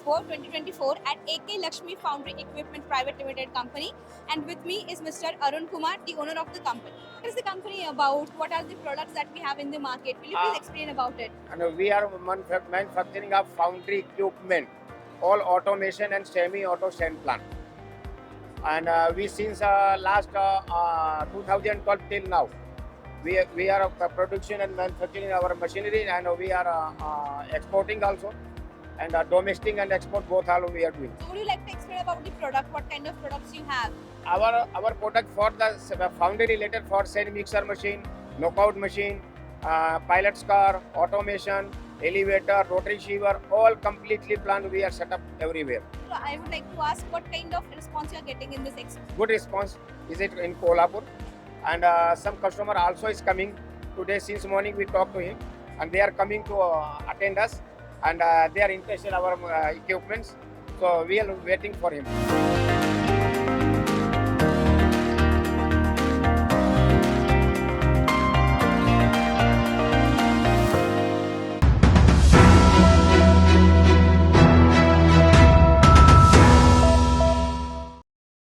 Expo 2024 at AK Laxmi Foundry Equipment Private Limited Company, and with me is Mr. Arun Kumar, the owner of the company. What is the company about? What are the products that we have in the market? Will you please explain about it? And we are manufacturing of foundry equipment, all automation and semi-auto sand plant. And we since last 2012 till now, we are production and manufacturing our machinery, and we are exporting also, and domestic and export both all we are doing. So would you like to explain about the product? What kind of products you have? Our product for the foundry related for sand mixer machine, knockout machine, pilot's car, automation, elevator, rotary sheaver, all completely planned. We are set up everywhere. So I would like to ask what kind of response you are getting in this expo. Good response. Is it in Kolhapur? And some customer also is coming today. Since morning we talked to him, and they are coming to attend us, and they are interested in our equipments. So we are waiting for him.